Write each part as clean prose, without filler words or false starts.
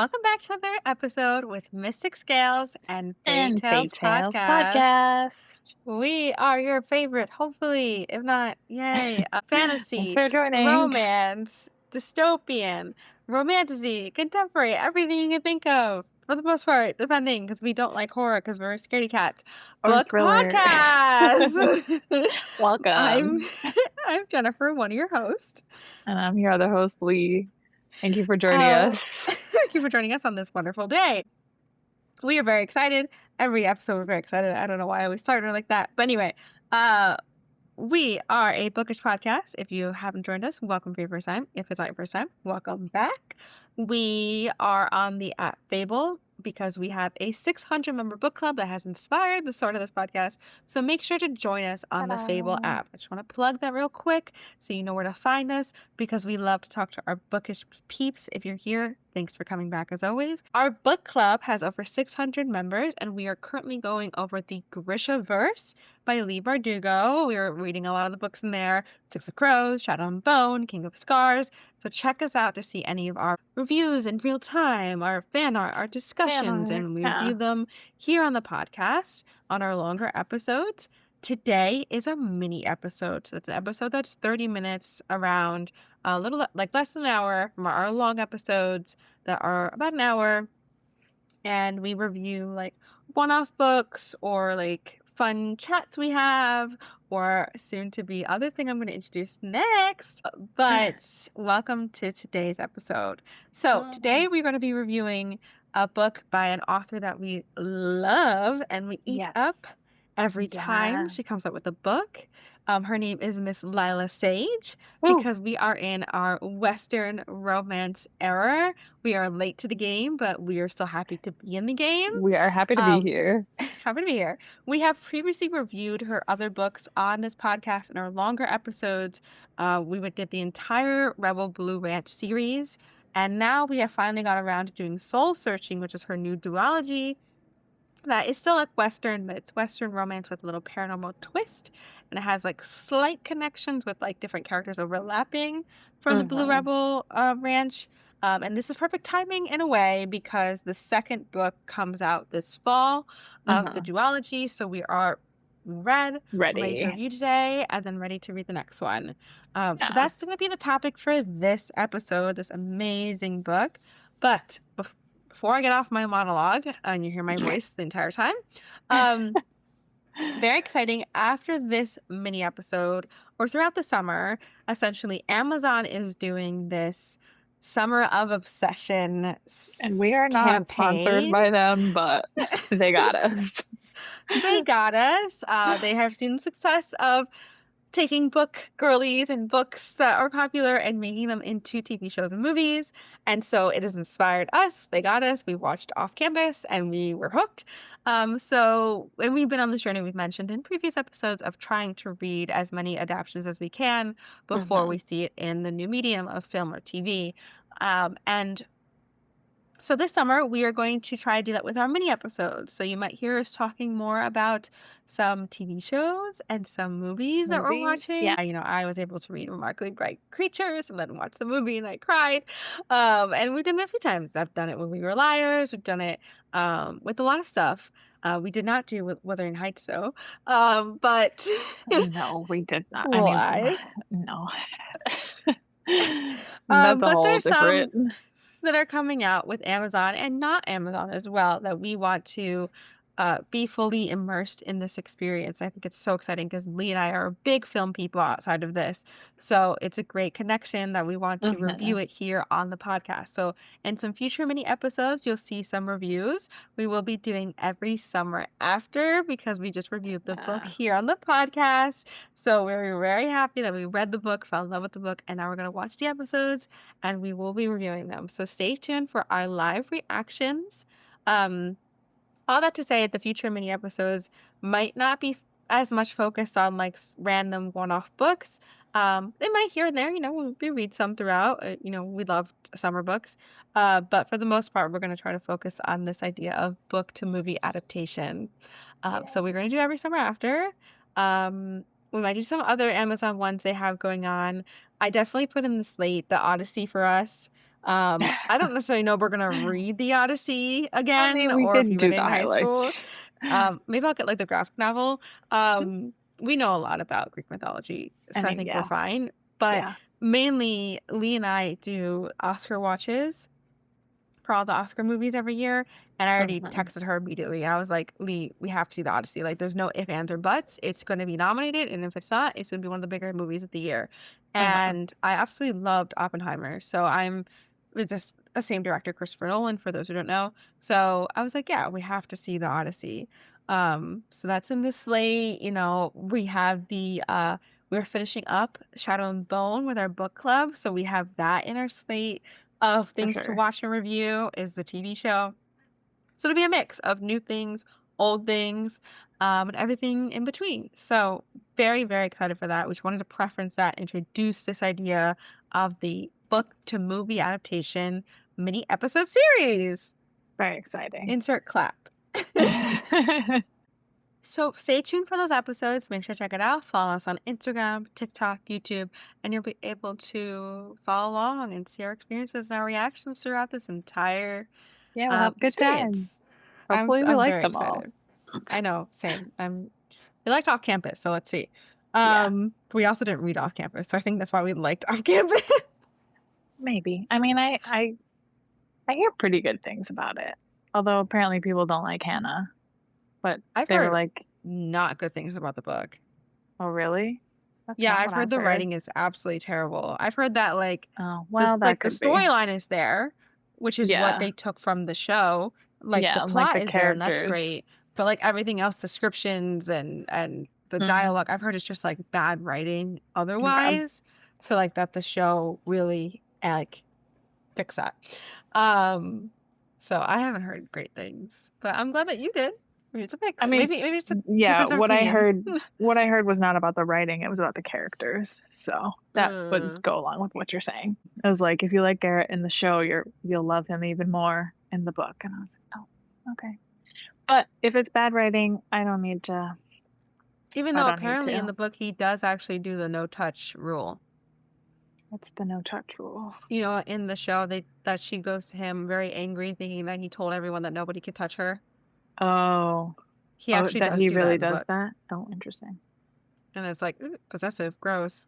Welcome back to another episode with Mystic Scales and Fairy And Fate Tales Tales Podcast. Podcast. We are your favorite, hopefully, if not, yay, Thanks fantasy, for joining. romance, dystopian, romantasy, contemporary, everything you can think of. For the most part, depending, because we don't like horror because we're scaredy cats. Or Book thriller. podcast. I'm Welcome. I'm Jennifer, one of your hosts. And I'm your other host, Lee. Thank you for joining us. Thank you for joining us on this wonderful day. We are very excited. Every episode we're very excited. I don't know why I always start it like that. But anyway, we are a bookish podcast. If you haven't joined us, welcome for your first time. If it's not your first time, welcome back. We are on the app Fable because we have a 600 member book club that has inspired the start of this podcast. So make sure to join us on the Fable Ta-da. app. I just want to plug that real quick so you know where to find us because we love to talk to our bookish peeps. If you're here, thanks for coming back as always. Our book club has over 600 members and we are currently going over the Grishaverse by Lee Bardugo. We are reading a lot of the books in there. Six of Crows, Shadow and Bone, King of Scars. So check us out to see any of our reviews in real time, our fan art, our discussions, Fan art. and we Yeah. review them here on the podcast on our longer episodes. Today is a mini episode. So it's an episode that's 30 minutes around a little like less than an hour from our long episodes that are about an hour. And we review like one-off books or like fun chats we have or soon to be other thing I'm going to introduce next. But welcome to today's episode. So today we're going to be reviewing a book by an author that we love and we eat Yes. up every time Yes. she comes up with a book. Her name is Miss Lyla Sage Woo. because we are in our Western romance era. We are late to the game, but we are still happy to be in the game. We are happy to be here. Happy to be here. We have previously reviewed her other books on this podcast in our longer episodes. We did the entire Rebel Blue Ranch series, and now we have finally got around to doing Soul Searching, which is her new duology. That is still like Western, but it's Western romance with a little paranormal twist. And it has like slight connections with like different characters overlapping from the Blue Rebel Ranch. And this is perfect timing in a way because the second book comes out this fall of the duology. So we are ready to Ready. review today and then ready to read the next one. So that's going to be the topic for this episode, this amazing book. But before I get off my monologue and you hear my voice the entire time, very exciting. After this mini episode or throughout the summer, essentially Amazon is doing this Summer of Obsession And we are not sponsored by them, but they got us. They got us. They have seen the success of taking book girlies and books that are popular and making them into TV shows and movies. And so it has inspired us. They got us. We watched Off Campus and we were hooked. And we've been on this journey we've mentioned in previous episodes of trying to read as many adaptations as we can before we see it in the new medium of film or TV. And so this summer, we are going to try to do that with our mini episodes. So you might hear us talking more about some TV shows and some movies that we're watching. Yeah. I was able to read Remarkably Bright Creatures and then watch the movie and I cried. And we've done it a few times. I've done it when we were liars. We've done it with a lot of stuff. We did not do with Wuthering Heights though. But no, we did not. No. That's a whole different. That are coming out with Amazon and not Amazon as well that we want to be fully immersed in this experience. I think it's so exciting because Lee and I are big film people outside of this. So it's a great connection that we want to review it here on the podcast. So in some future mini episodes, you'll see some reviews. We will be doing every summer after because we just reviewed the book here on the podcast. So we're very happy that we read the book, fell in love with the book, and now we're going to watch the episodes and we will be reviewing them. So stay tuned for our live reactions. All that to say, the future mini episodes might not be as much focused on like random one-off books. They might here and there, we read some throughout. We love summer books. But for the most part, we're going to try to focus on this idea of book to movie adaptation. So we're going to do every summer after. We might do some other Amazon ones they have going on. I definitely put in the slate, The Odyssey for us. I don't necessarily know if we're gonna read the Odyssey I again mean, we or if could we read do it the in high school. highlights. Maybe I'll get, like, the graphic novel. We know a lot about Greek mythology, I so I mean, think we're yeah, fine, but yeah. mainly, Lee and I do Oscar watches for all the Oscar movies every year, and I already Mhm, texted her immediately, and I was like, "Lee, we have to see The Odyssey, like, there's no ifs, ands, or buts, it's gonna be nominated, and if it's not, it's gonna be one of the bigger movies of the year." uh-huh, And I absolutely loved Oppenheimer, so I'm with this the same director, Christopher Nolan, for those who don't know, so I was like, "Yeah, we have to see The Odyssey." So that's in the slate, we have we're finishing up Shadow and Bone with our book club, so we have that in our slate of for things to sure. watch and review is the TV show. So it'll be a mix of new things, old things, and everything in between. So very, very excited for that. We just wanted to preference that, introduce this idea of the book to movie adaptation mini episode series. Very exciting. Insert clap. So stay tuned for those episodes. Make sure to check it out. Follow us on Instagram, TikTok, YouTube, and you'll be able to follow along and see our experiences and our reactions throughout this entire Yeah, we'll have a good time. experience. Hopefully we I'm like very them all. excited. I know, same. We liked off campus, so let's see. Yeah, We also didn't read off campus, so I think that's why we liked off campus. maybe. I mean, I hear pretty good things about it, although apparently people don't like Hannah, but I've they were heard like, not good things about the book. "Oh, really? That's Yeah, not I've what heard I've the heard." writing is absolutely terrible. I've heard that Oh, this well, that like the could be. storyline is there, which is what Yeah, they took from the show. Like the yeah, like plot the is there and that's characters. great, but like everything else, descriptions and the Mhm. dialogue, I've heard it's just like bad writing Okay. otherwise. So like that the show really like fix that. Um so I haven't heard great things, but I'm glad that you did. Maybe it's a I mix. mean, Maybe it's a yeah, difference of opinion. what I heard was not about the writing, it was about the characters, so that would Mm. go along with what you're saying. It was like, if you like Garrett in the show, you'll love him even more in the book, and I was like, "Oh, okay." But if it's bad writing, Even I though don't need apparently in to. the book he does actually do the no touch rule. What's the no touch rule? In the show that she goes to him very angry, thinking that he told everyone that nobody could touch her. Oh. He Oh, actually that does he do that really in the does book. that? Oh, interesting. And it's like, "Ooh, possessive, gross."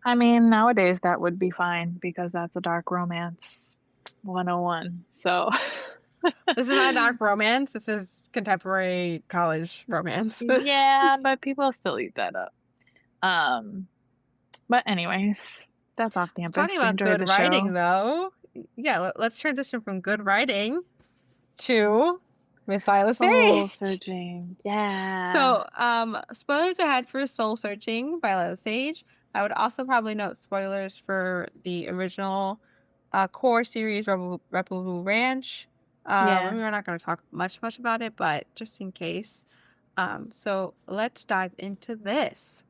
I mean, nowadays that would be fine because that's a dark romance 101. So, This is not a dark romance. This is contemporary college romance. yeah, but people still eat that up. Um, but anyways, that's off Talking campus. We about enjoyed good the writing, show. though. Yeah, let's transition from good writing to Miss Lyla Soul Sage. searching. Yeah. So, spoilers ahead for Soul Searching by Lyla Sage. I would also probably note spoilers for the original core series, Rebel Ranch. Yeah. We're not going to talk much about it, but just in case. So let's dive into this.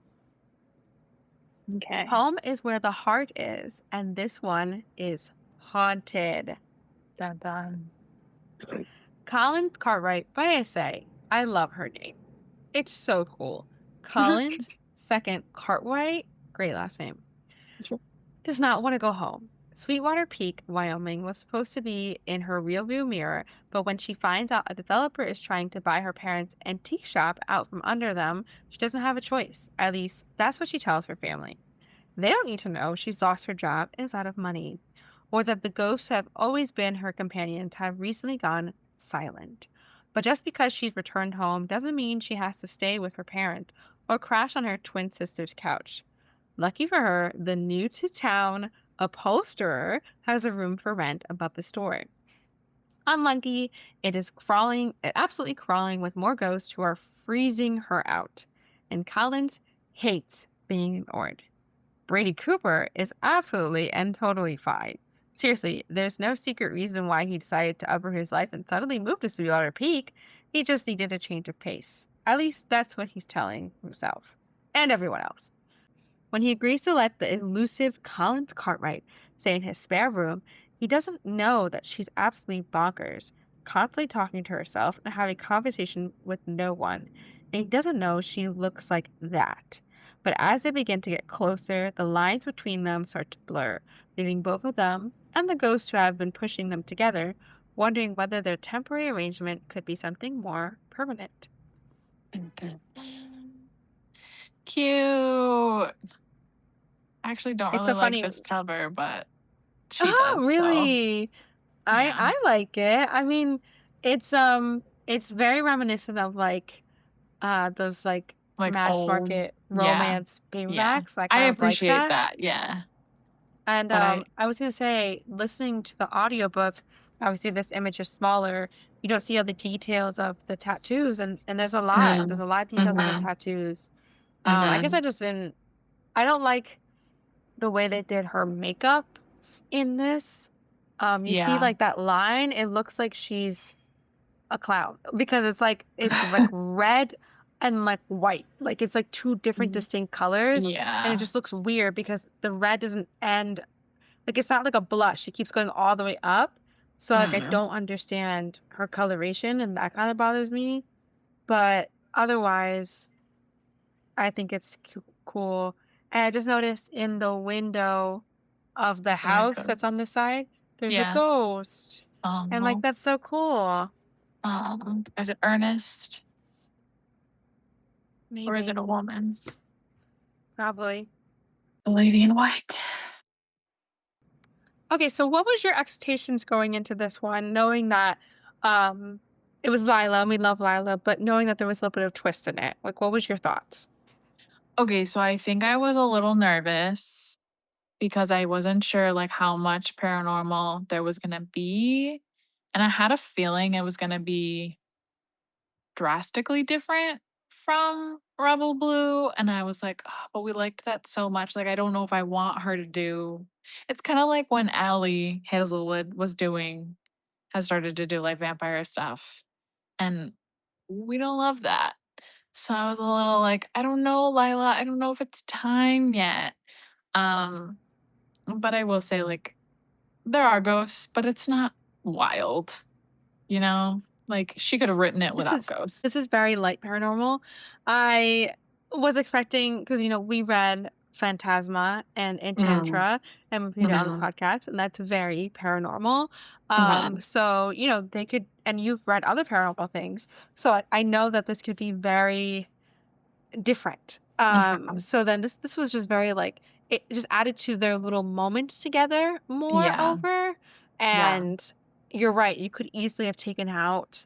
Okay. Home is where the heart is, and this one is haunted. Dun dun. Collins Cartwright, but I say, I love her name. It's so cool. Collins, second Cartwright, great last name, does not want to go home. Sweetwater Peak, Wyoming was supposed to be in her rearview mirror, but when she finds out a developer is trying to buy her parents' antique shop out from under them, she doesn't have a choice. At least, that's what she tells her family. They don't need to know she's lost her job and is out of money, or that the ghosts who have always been her companions have recently gone silent. But just because she's returned home doesn't mean she has to stay with her parent or crash on her twin sister's couch. Lucky for her, the new to town upholsterer has a room for rent above the store. Unlucky, it is absolutely crawling with more ghosts who are freezing her out. And Collins hates being ignored. Brady Cooper is absolutely and totally fine. Seriously, there's no secret reason why he decided to upper his life and suddenly move to Sweetwater Peak. He just needed a change of pace. At least that's what he's telling himself and everyone else. When he agrees to let the elusive Collins Cartwright stay in his spare room, he doesn't know that she's absolutely bonkers, constantly talking to herself and having conversation with no one. And he doesn't know she looks like that. But as they begin to get closer, the lines between them start to blur, leaving both of them and the ghosts who have been pushing them together, wondering whether their temporary arrangement could be something more permanent. Dun, dun, dun. Cute. I actually don't It's really a like funny. this cover, but she Oh, does, so really? I yeah. I like it. I mean, it's very reminiscent of like those like Like, mass old market yeah, romance yeah. paperbacks. I I kind of like appreciate that. that, yeah. And But I I was gonna say, listening to the audiobook, obviously this image is smaller. You don't see all the details of the tattoos, and there's a lot. There's mm, a lot of details on the mhm, tattoos. I guess mhm. I just didn't. I don't like the way they did her makeup in this. You see Yeah. like that line. It looks like she's a clown because it's like red and like white. Like it's like two different Mhm. distinct colors, and it Yeah. just looks weird because the red doesn't end like, it's not like a blush, it keeps going all the way up. So, like, I Mm, don't understand her coloration, and that kinda bothers me, but otherwise, I think it's cool. And I just noticed in the window of the so that house that's on goes. the side, there's a Yeah. ghost, and, like, Oh, that's so cool. is it Ernest or is it Maybe, a woman? probably. The lady in white. Okay, so what was your expectations going into this one, knowing that, um, it was Lyla, and we love Lyla, but knowing that there was a little bit of twist in it? Like, what was your thoughts? Okay, so I think I was a little nervous because I wasn't sure, like, how much paranormal there was gonna be, and I had a feeling it was gonna be drastically different from Rebel Blue, and I was like, "Ugh, but we liked that so much, like, I don't know if I want her to do." It's kinda like when Allie Hazelwood has started to do, like, vampire stuff, and we don't love that. So I was a little like, "I don't know, Lila, I don't know if it's time yet." Um, but I will say, like, there are ghosts, but it's not wild, you know? Like, she could have written it This without is ghosts. this is very light paranormal. I was expecting because we read Phantasma and Mm, Enchantra, and we've reviewed it on this mhm, podcast, and that's very paranormal. mhm, So, they could and you've read other paranormal things, so I know that this could be very different. mhm. So then this was just very, like it just added to their little moments together Yeah, moreover, yeah, and you're right, you could easily have taken out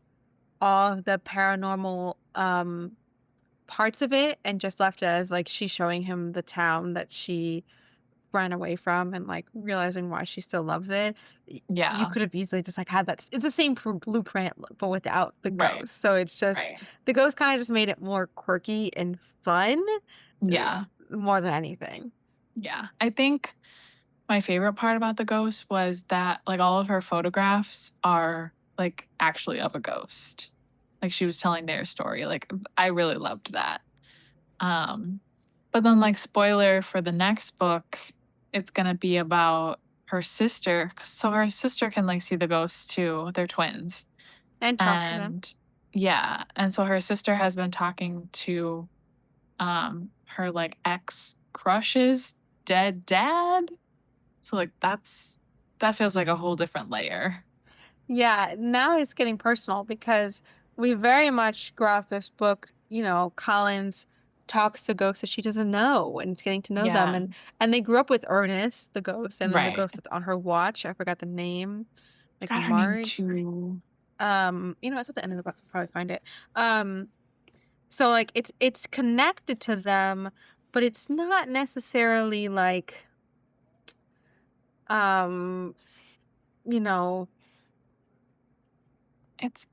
all of the paranormal, parts of it and just left it as, like, she's showing him the town that she ran away from and, like, realizing why she still loves it. You yeah. could have easily just, like, had that it's the same blueprint, but without the Right, ghost. So it's just right. the ghost kinda just made it more quirky and fun, uh, Yeah, more than anything. yeah. I think my favorite part about the ghost was that, like, all of her photographs are, like, actually of a ghost. Like, she was telling their story, like, I really loved that. Um, but then, like, spoiler for the next book, it's gonna be about her sister, so her sister can, like, see the ghosts too, they're twins, And talk to them. and yeah, and so her sister has been talking to, her, like, ex-crush's dead dad? So, like, that feels like a whole different layer. Yeah, now it's getting personal because we very much grow off this book, Collins talks to ghosts that she doesn't know and it's getting to know them Yeah, and they grew up with Ernest, the ghost, and then the right. ghost that's on her watch. I forgot the name, like Forgot her name Marge. too. It's at the end of the book, I'll probably find it. So like it's connected to them, but it's not necessarily like um, you know,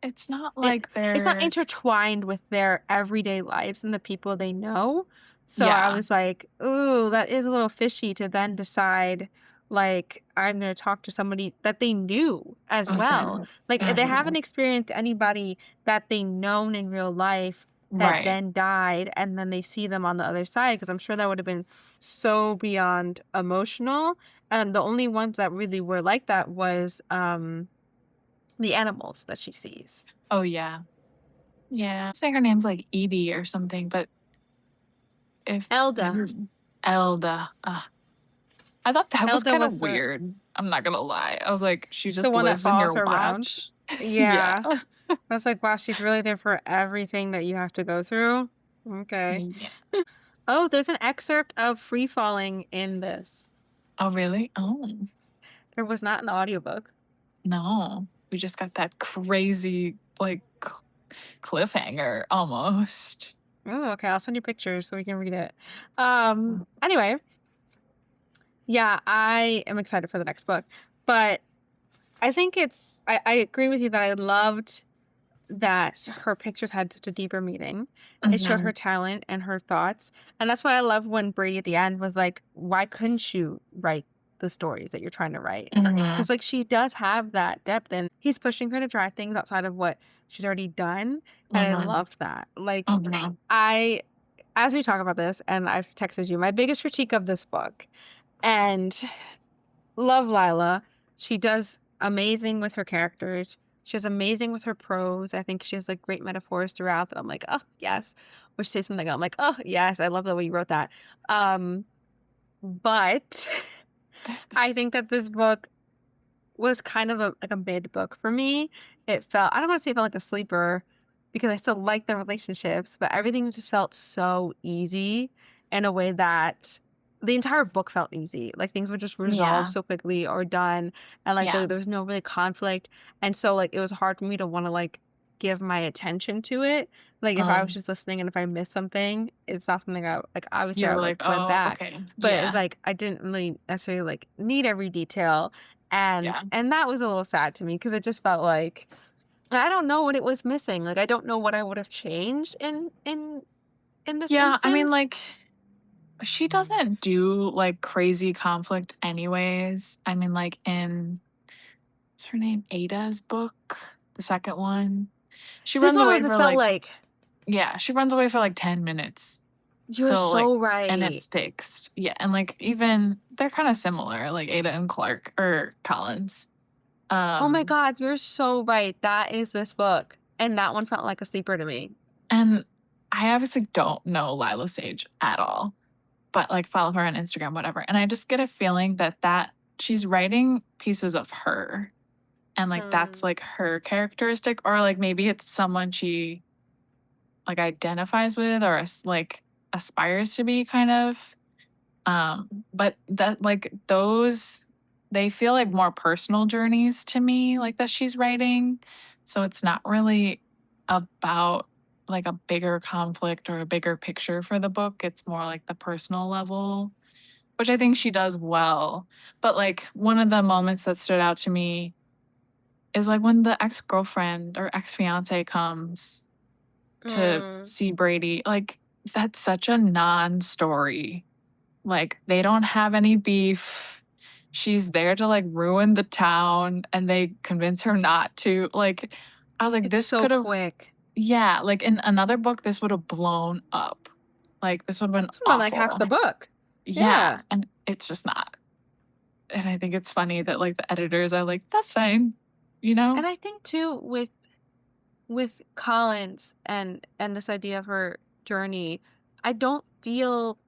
It's not It like it's not they're intertwined with their everyday lives and the people they know. So I yeah. was like, "Ooh, that is a little fishy," to then decide, like, I'm gonna talk to somebody that they knew as well. Mhm, Like, they haven't mhm. experienced anybody that they known in real life that Right. then died, and then they see them on the other side. Because 'cause I'm sure that would have been so beyond emotional, and the only ones that really were like that was, the animals that she sees. Oh, yeah. Yeah. Say her name's like Edie or something, but if Elda. maybe Elda. I thought that was Elda kind of was weird. I'm not gonna lie. I was like, "She The just one that lives in follows your her around? watch?" Yeah. Yeah. I was like, "Wow, she's really there for everything that you have to go through?" Okay. Yeah. Oh, there's an excerpt of Free Falling in this. Oh, really? Oh, There was not in the audiobook. no. We just got that crazy, like, cliffhanger almost. Oh, okay, I'll send you pictures so we can read it. Anyway, yeah, I am excited for the next book, but I think I agree with you that I loved that her pictures had such a deeper meaning. It showed her Mhm, talent and her thoughts, and that's why I love when Brady at the end was like, "Why couldn't you write the stories that you're trying to write?" mhm, Because like, she does have that depth, and he's pushing her to try things outside of what she's already done, and I mhm, loved that. Like, mhm, I as we talk about this, and I've texted you, my biggest critique of this book, and love Lila. She does amazing with her characters. She's amazing with her prose. I think she has like great metaphors throughout that I'm like, oh yes. Or she says something, I'm like, oh yes, I love the way you wrote that. But I think that this book was kind of a mid book for me. It felt I don't wanna say it felt like a sleeper because I still like the relationships, but everything just felt so easy in a way that the entire book felt easy. Like, things would just resolve yeah, so quickly or done, and, like, yeah, there was no really conflict, and so, like, it was hard for me to wanna, like, give my attention to it. Like, if I was um, just listening and if I missed something, it's not something I like, obviously, you I, were like, like, went "Oh, back, okay." but it's Yeah, like I didn't really necessarily, like, need every detail, and yeah. and that was a little sad to me because it just felt like I don't know what it was missing, like, I don't know what I would have changed in this Yeah, I mean, instance. like, she doesn't do, like, crazy conflict anyways. I mean, like, in what's her name? Ada's book? The second one? She This runs one away was just for, felt like like, yeah, she runs away for, like, 10 minutes. "You're So, like so and right. it's fixed. Yeah, and, like, even they're kinda similar, like, Ada and Clark or Collins. Oh my Um, god, you're so right, that is this book." And that one felt like a sleeper to me. and I obviously don't know Lyla Sage at all, but, like, follow her on Instagram, whatever, and I just get a feeling that she's writing pieces of her, and, like, that's, Mm. like, her characteristic, or, like, maybe it's someone she, like, identifies with or like, aspires to be kind of. But that like those they feel like more personal journeys to me, like that she's writing. So it's not really about like a bigger conflict or a bigger picture for the book. It's more like the personal level, which I think she does well. But like one of the moments that stood out to me is like when the ex-girlfriend or ex-fiance comes to Mm. see Brady. Like that's such a non-story, like, they don't have any beef. She's there to, like, ruin the town, and they convince her not to. Like, I was like, It's this so could have quick. yeah, like, in another book, this would have blown up. Like, this would have been It's been like half awful. the book. Yeah, Yeah. and it's just not. And I think it's funny that, like, the editors are like, "That's fine," you know? And I think too with Collins and this idea of her journey, I don't feel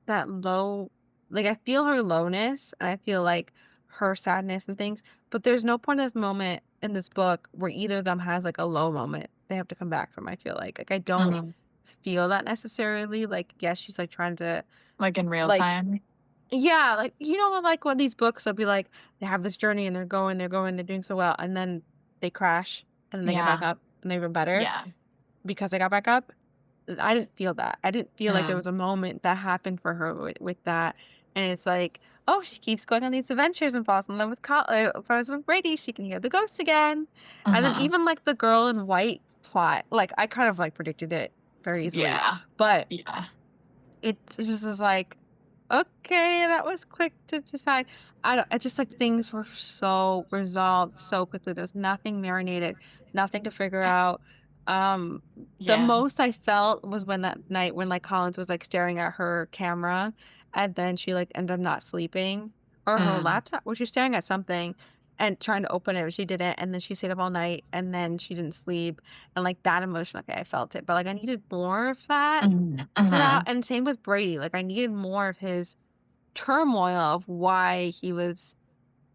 that low like, I feel her lowness, and I feel, like, her sadness and things, but there's no point in this moment in this book where either of them has, like, a low moment they have to come back from, I feel like. Like, I don't Mhm. feel that necessarily, like, yes, she's, like, trying to, Like, in real like time. yeah, like, like, when these books will be, like, they have this journey, and they're going, they're doing so well, and then they crash, and then they get back Yeah, up, and they're even better yeah. because they got back up? I didn't feel that. I didn't feel like there was Mm. a moment that happened for her with that, and it's like, oh, she keeps going on these adventures and falls in love with falls with Brady. She can hear the ghost again, and then Mhm. even like the girl in white plot, like I kind of like predicted it very easily, Yeah. but Yeah. it just is like, okay, that was quick to decide. I just like things were so resolved so quickly. There's nothing marinated, nothing to figure out. Um, the Yeah. most I felt was when that night when like Collins was like staring at her camera and then she like ended up not sleeping or her Mm. laptop, where she's staring at something and trying to open it, but she didn't. And then she stayed up all night and then she didn't sleep. And like that emotion, okay, I felt it. But like I needed more of that Mhm. throughout, Mhm. and same with Brady, like, I needed more of his turmoil of why he was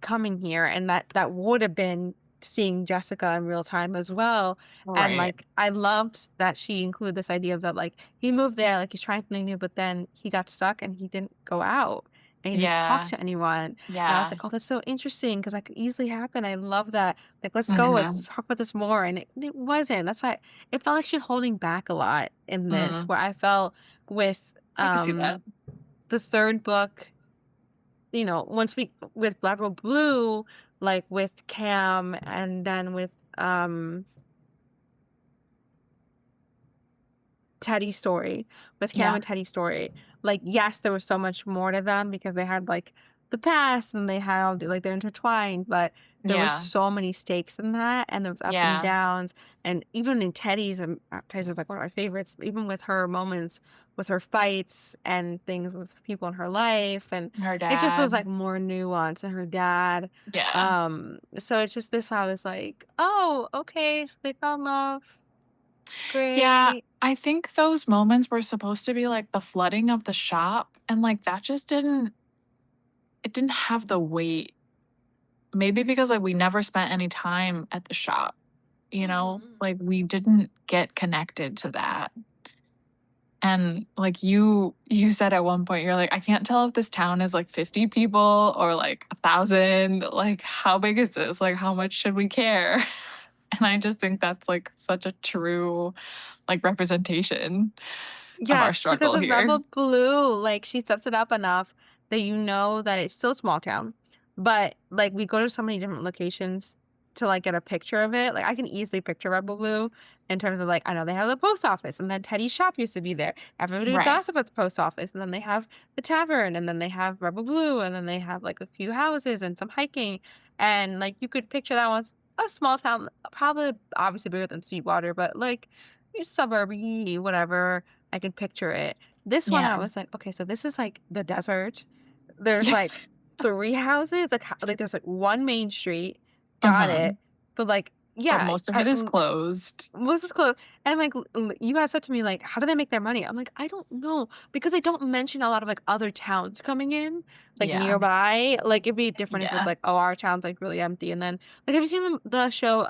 coming here, and that would have been seeing Jessica in real time as well, and, Right. like, I loved that she included this idea of that, like, he moved there, like, he's trying something new, but then he got stuck and he didn't go out, and he didn't talk Yeah. to anyone, and I was Yeah. like, "Oh, that's so interesting because that could easily happen." I love that. Like, "Let's go, Mhm. let's talk about this more," and it wasn't. That's why it felt like she's holding back a lot in this, Mm. where I felt with, I can see that. the 3rd book, once we with Black Girl Blue, like, with Cam and then with, Teddy's story, with Cam Yeah. and Teddy's story. Like, yes, there was so much more to them because they had, like, the past and they had all the like, they're intertwined, but there was Yeah. so many stakes in that, and there was up and Yeah. downs, and even in Teddy's, Teddy's is, like, one of my favorites, even with her moments, with her fights and things with people in her life, and Her it just was, dad. like, more nuance, and her dad, Yeah. so it's just this I was like, "Oh, okay, so they fell in love, Yeah, great." I think those moments were supposed to be like the flooding of the shop, and, like, that just didn't have the weight. Maybe because, like, we never spent any time at the shop, you know? Mhm. Like, we didn't get connected to that. And, like, you said at one point, you're like, "I can't tell if this town is, like, 50 people or, like, 1,000. Like, how big is this? Like, how much should we care?" And I just think that's, like, such a true, like, representation of our Yes, because struggle with here. Rebel Blue, like, she sets it up enough that you know that it's still a small town, but, like, we go to so many different locations to, like, get a picture of it. Like, I can easily picture Rebel Blue in terms of, like, I know they have the post office, and then Teddy's shop used to be there. Everybody would Right. gossip at the post office, and then they have the tavern, and then they have Rebel Blue, and then they have, like, a few houses and some hiking, and, like, you could picture that was a small town, probably obviously bigger than Sweetwater, but, like, suburby, whatever. I could picture it. This one, Yeah. I was like, "Okay, so this is, like, the desert. There's, like, 3 houses, like, there's, like, 1 main street. Got it." Mhm. But, like, But yeah, most of it is closed. most is close. And, like, you guys said to me, like, "How do they make their money?" I'm like, "I don't know," because they don't mention a lot of, like, other towns coming in, like, Yeah. nearby. Like, it'd be different if it's Yeah. like, "Oh, our town's, like, really empty," and then like, have you seen the show,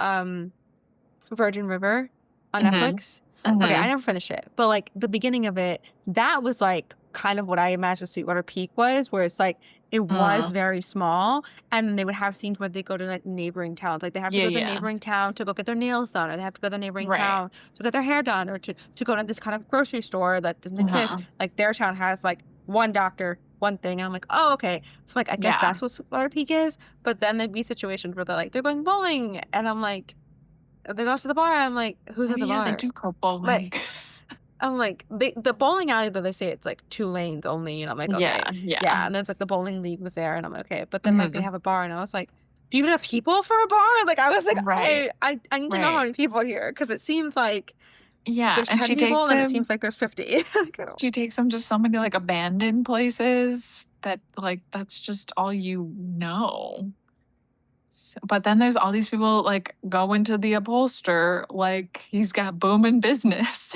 Virgin River on Mhm. Netflix? Okay, I Mhm. never finished it, but, like, the beginning of it, that was, like, kind of what I imagined Sweetwater Peak was, where it's, like, it was Mm. very small, and they would have scenes where they go to, like, neighboring towns, like, they have to Yeah, go to the yeah. neighboring town to go get their nails done, or they have to go to the neighboring Right. town to get their hair done, or to go to this kind of grocery store that doesn't exist. Mhm. Like, their town has, like, 1 doctor, 1 thing, and I'm like, "Oh, okay." So, like, I guess Yeah. that's what Sweetwater Peak is, but then there'd be situations where they're going bowling, and I'm like they go to the bar, I'm like, "Who's Oh, at the yeah, they bar?" do go Like, bowling. I'm like, the bowling alley that they say it's, like, 2 lanes only, and I'm like, Yeah, "Okay." yeah. Yeah, and then it's, like, the bowling league was there, and I'm like, "Okay." But then, like, they Mhm. have a bar, and I was like, "Do you even have people for a bar?" Like, I was like, Right. I need to know how Right. many people are here because it seems like Yeah, there's and 10 people, and then it seems like there's 50. Like, I don't she takes him to so many, like, abandoned places that, like, that's just all you know. But then there's all these people, like, going to the upholster, like, he's got booming business.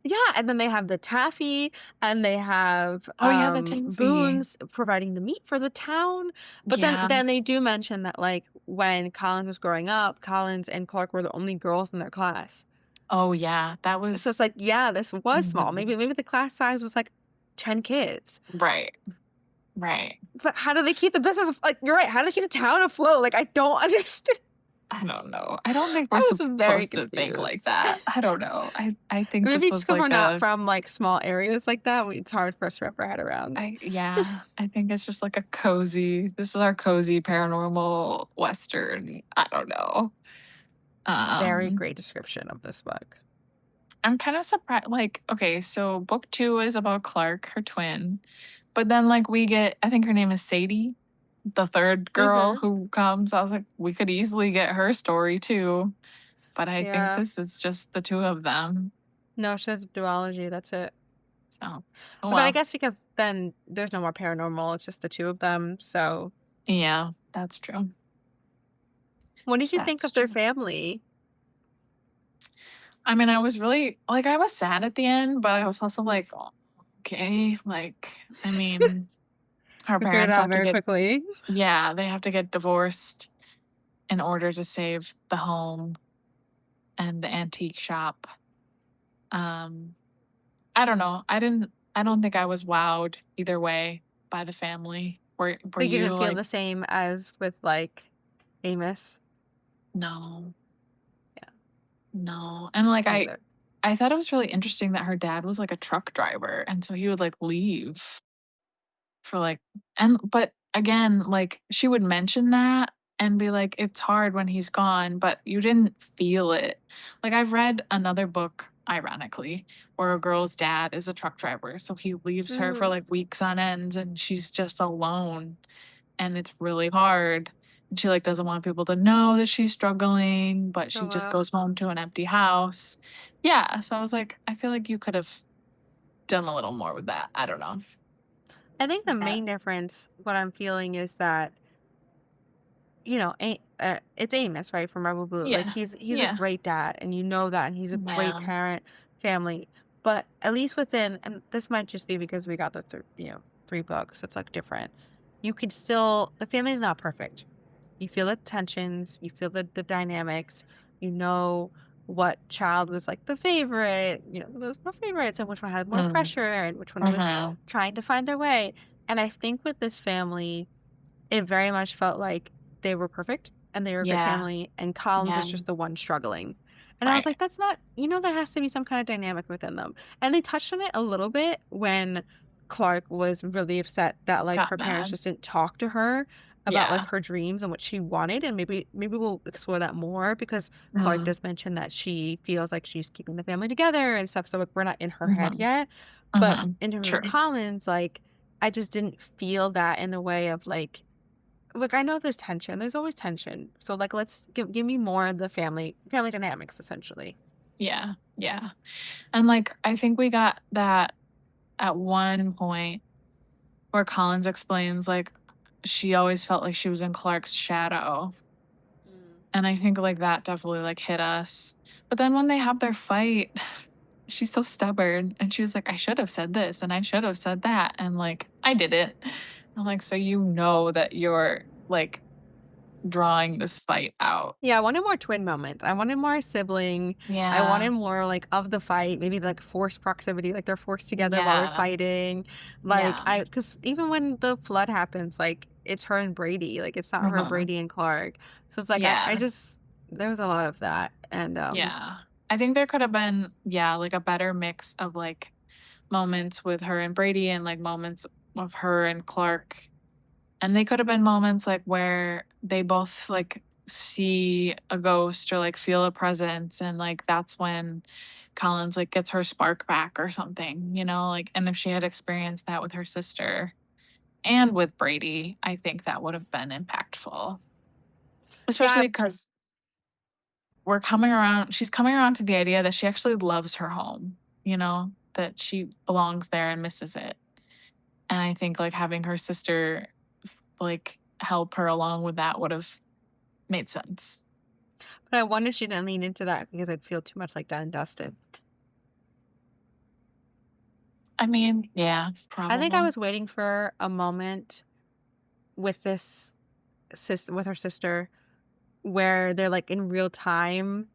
Yeah, and then they have the taffy, and they have, Oh, yeah, the Tiffy. Boone's providing the meat for the town, but then Yeah. then they do mention that, like, when Collins was growing up, Collins and Clark were the only girls in their class. Oh, yeah, that So it's was like, yeah, this was small. mhm. Maybe the class size was, like, 10 kids. Right, right. But how do they keep the business like, you're right, how do they keep the town afloat? Like, I don't understand. I don't know. I don't think we're I was very supposed to think like confused. that. I don't know. I think Maybe this just was because 'cause we're like not a from, like, small areas like that, it's hard for us to wrap our head around. I yeah, I think it's just like a cozy this is our cozy paranormal western. I don't know. Very Um, great description of this book. I'm kind of surprised like, okay, so book 2 is about Clark, her twin, but then, like, we get I think her name is Sadie, the 3rd girl Mhm. who comes. I was like, we could easily get her story too, but I think Yeah. this is just the 2 of them. No, she has duology, that's it. So, oh But I well. guess because then there's no more paranormal, it's just the 2 of them, so Yeah, that's true. what did you think That's of their true. family? I mean, I was really like, I was sad at the end, but I was also like, "Oh, okay." Like, I mean, her We figured it parents out have to very get quickly. yeah, they have to get divorced in order to save the home and the antique shop. Um, I don't know. I don't think I was wowed either way by the family. Were Like, you you didn't feel like, the same as with, like, Amos? no, Yeah, no. And like me either. I thought it was really interesting that her dad was like a truck driver and so he would like leave for like and but again, like she would mention that and be like, it's hard when he's gone, but you didn't feel it. Like I've read another book, ironically, where a girl's dad is a truck driver. So he leaves her for Mhm. like weeks on ends and she's just alone and it's really hard. And she like doesn't want people to know that she's struggling, but Oh, she just wow. goes home to an empty house. Yeah. So I was like, I feel like you could have done a little more with that. I don't know. I think the Yeah. main difference, what I'm feeling is that, it's Amos, right, from Rebel Blue. Like, Yeah. he's a Yeah. great dad, and you know that, and he's a great Yeah. parent, family. But at least within, and this might just be because we got the 3 books, it's, like, different. You could still the family is not perfect. You feel the tensions, you feel the dynamics, you know what child was, like, the favorite, those no favorites, and which one had more Mm. pressure, and which one was Mhm. trying to find their way. And I think with this family it very much felt like they were perfect and they were a great Yeah. family, and Collins Yeah. is just the one struggling. And I was Right. like, that's not, there has to be some kind of dynamic within them. And they touched on it a little bit when Clark was really upset that like Got her parents mad. just didn't talk to her about like Yeah. her dreams and what she wanted. And maybe we'll explore that more because Clark Mm. does mention that she feels like she's keeping the family together and stuff. So like, we're not in her head Mhm. yet. But Mhm. in terms of True. Collins, like I just didn't feel that in a way of like look, I know there's tension. There's always tension. So like let's give me more of the family dynamics essentially. Yeah. Yeah. And like I think we got that at one point where Collins explains like she always felt like she was in Clark's shadow. Mm. And I think like that definitely like hit us. But then when they have their fight, she's so stubborn and she was like, I should have said this and I should have said that. And like, I did it. I'm like, so you know that you're like drawing this fight out. Yeah, I wanted more twin moments. I wanted more sibling. I Yeah. wanted more like of the fight, maybe like forced proximity, like they're forced together while they're Yeah. fighting. Like Yeah. because even when the flood happens, like it's her and Brady, like it's not her, Mhm. Brady and Clark. So it's like I Yeah. just there was a lot of that, and Yeah. I think there could have been, yeah, like a better mix of like moments with her and Brady and like moments of her and Clark. And they could have been moments like where they both like see a ghost or like feel a presence and like that's when Collins like gets her spark back or something, like and if she had experienced that with her sister and with Brady, I think that would have been impactful. yeah, Especially cuz she's coming around to the idea that she actually loves her home, that she belongs there and misses it. And I think like having her sister like help her along with that would have made sense. but I wonder if she didn't lean into that because I'd feel too much like done and dusted. I mean, yeah, I think I probably. was waiting for a moment with this with her sister where they're like in real time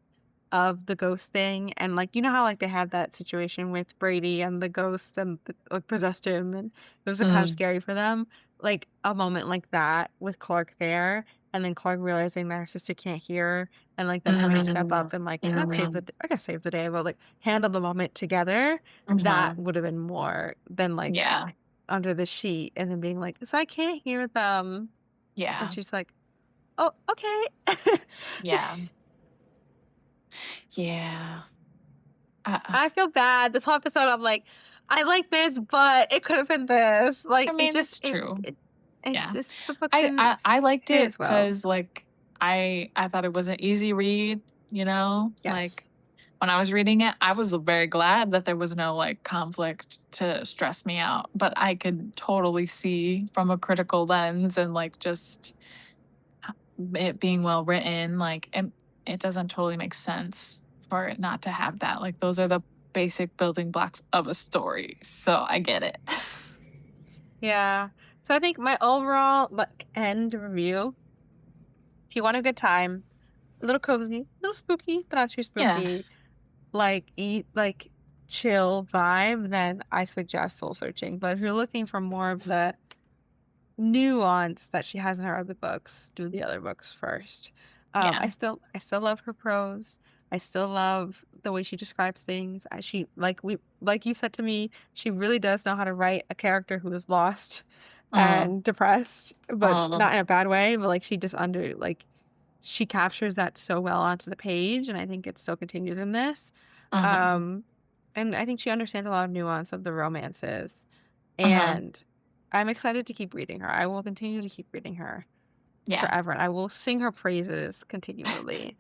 of the ghost thing, and like how like they had that situation with Brady and the ghost and like possessed him, and it was kind of Mm. scary for them. Like a moment like that with Clark there, and then Clark realizing that her sister can't hear, and like them having to step Mhm. up and like not save Mhm. I guess save the day, but like handle the moment together. That Mhm. would have been more than like Yeah. under the sheet, and then being like, so I can't hear them, and Yeah. she's like, oh, okay. Yeah. Yeah. Uh, I feel bad. This whole episode, I'm like, I like this, but it could have been this. I Like, it mean, just, it's true. it Yeah. this the book I didn't I, I liked hit it as well. because like I thought it was an easy read, Yes. like when I was reading it, I was very glad that there was no like conflict to stress me out. But I could totally see from a critical lens and like just it being well written, like it doesn't totally make sense for it not to have that. Like those are the basic building blocks of a story. So I get it. Yeah. So I think my overall, like, end review, if you want a good time, a little cozy, a little spooky, but not too Yeah. spooky, like, chill vibe, then I suggest Soul Searching. But if you're looking for more of the nuance that she has in her other books, do the other books first. Yeah. I still love her prose. I still love the way she describes things. She like you said to me, she really does know how to write a character who is lost Mm. and depressed, but Mm. not in a bad way, but like she just under like she captures that so well onto the page, and I think it still continues in this. Mhm. Um and I think she understands a lot of nuance of the romances. Mhm. And I'm excited to keep reading her. I will continue to keep reading her Yeah. forever, and I will sing her praises continually.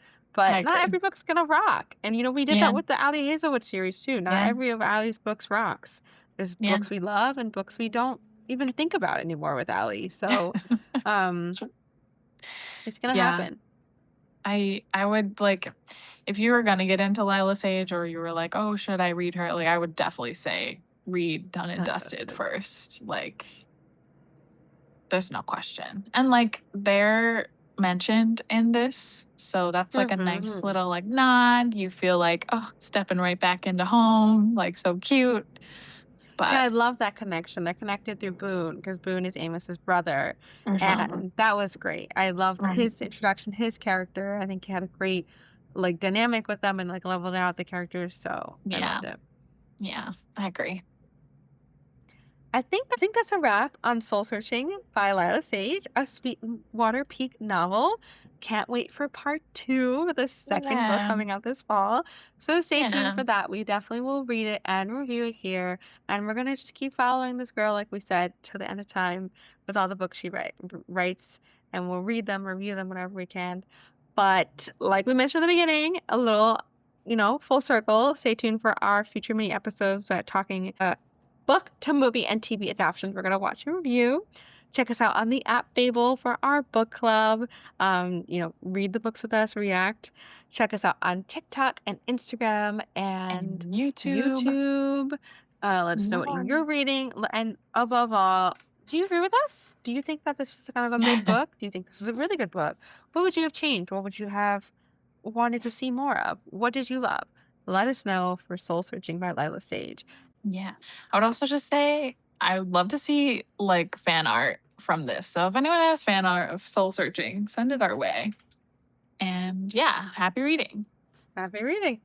I But not agree. every book's gonna rock. And, we did Yeah. that with the Ali Hazelwood series too. Not Yeah. every of Ali's books rocks. There's Yeah. books we love and books we don't even think about anymore with Ali. So, um, So it's gonna yeah. happen. I would, like, if you were gonna get into Lyla Sage or you were like, "Oh, should I read her?" Like, I would definitely say read Done and Dusted Undusted. first. Like, there's no question. And, like, they're mentioned in this, so that's, like, a nice Mhm. little, like, nod. You feel like, "Oh, stepping right back into home," like, so cute. Yeah, But I love that connection. They're connected through Boone because Boone is Amos's brother, mhm, and that was great. I loved his mhm. introduction, his character. I think he had a great, like, dynamic with them and, like, leveled out the characters, so I Yeah, loved it. yeah, I agree. I think that's a wrap on Soul Searching by Lyla Sage, a Sweetwater Peak novel. Can't wait for part 2, the second book Yeah, coming out this fall. So stay tuned yeah, for that. We definitely will read it and review it here. And we're gonna just keep following this girl, like we said, till the end of time with all the books she writes, and we'll read them, review them whenever we can. But like we mentioned in the beginning, a little, full circle. Stay tuned for our future mini episodes talking book to movie and TV adaptations we're going to watch and review. Check us out on the app Babel for our book club. Read the books with us, react. Check us out on TikTok and Instagram and and YouTube. YouTube. Let us know what you're reading. And above all, do you agree with us? Do you think that this was kind of a mid book? Do you think this is a really good book? What would you have changed? What would you have wanted to see more of? What did you love? Let us know for Soul Searching by Lyla Sage. Yeah. I would also just say I would love to see, like, fan art from this. So if anyone has fan art of Soul Searching, send it our way. And yeah, happy reading. Happy reading.